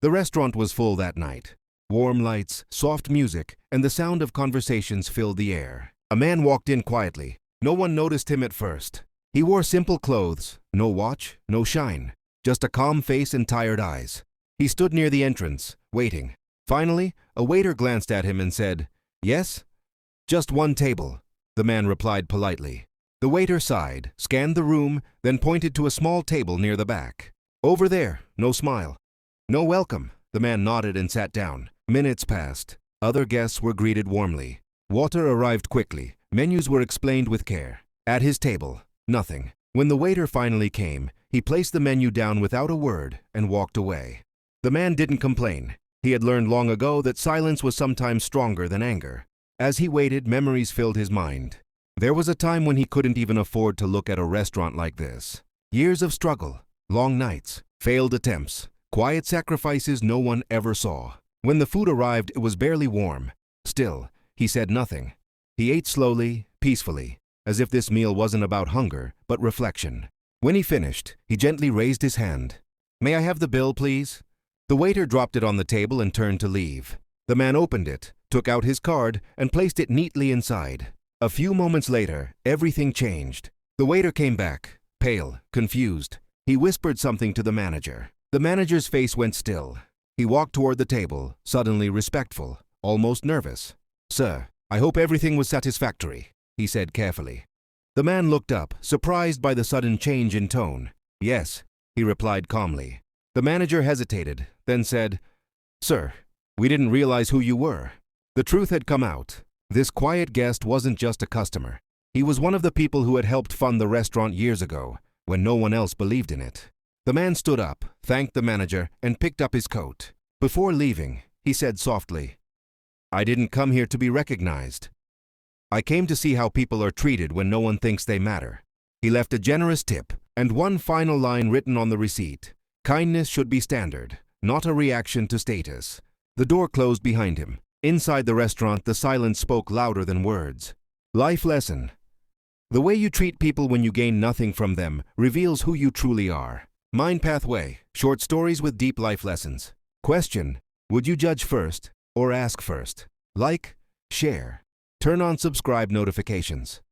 The restaurant was full that night. Warm lights, soft music, and the sound of conversations filled the air. A man walked in quietly. No one noticed him at first. He wore simple clothes, no watch, no shine, just a calm face and tired eyes. He stood near the entrance, waiting. Finally, a waiter glanced at him and said, "Yes?" "Just one table," the man replied politely. The waiter sighed, scanned the room, then pointed to a small table near the back. "Over there," no smile. "No welcome," the man nodded and sat down. Minutes passed. Other guests were greeted warmly. Water arrived quickly. Menus were explained with care. At his table, nothing. When the waiter finally came, he placed the menu down without a word and walked away. The man didn't complain. He had learned long ago that silence was sometimes stronger than anger. As he waited, memories filled his mind. There was a time when he couldn't even afford to look at a restaurant like this. Years of struggle, long nights, failed attempts, quiet sacrifices no one ever saw. When the food arrived, it was barely warm. Still, he said nothing. He ate slowly, peacefully, as if this meal wasn't about hunger, but reflection. When he finished, he gently raised his hand. "May I have the bill, please?" The waiter dropped it on the table and turned to leave. The man opened it, took out his card, and placed it neatly inside. A few moments later, everything changed. The waiter came back, pale, confused. He whispered something to the manager. The manager's face went still. He walked toward the table, suddenly respectful, almost nervous. "Sir, I hope everything was satisfactory," he said carefully. The man looked up, surprised by the sudden change in tone. "Yes," he replied calmly. The manager hesitated, then said, "Sir, we didn't realize who you were." The truth had come out. This quiet guest wasn't just a customer. He was one of the people who had helped fund the restaurant years ago, when no one else believed in it. The man stood up, thanked the manager, and picked up his coat. Before leaving, he said softly, "I didn't come here to be recognized. I came to see how people are treated when no one thinks they matter." He left a generous tip, and one final line written on the receipt. Kindness should be standard, not a reaction to status. The door closed behind him. Inside the restaurant, the silence spoke louder than words. Life lesson. The way you treat people when you gain nothing from them reveals who you truly are. Mind Pathway, short stories with deep life lessons. Question: would you judge first or ask first? Like, share, turn on subscribe notifications.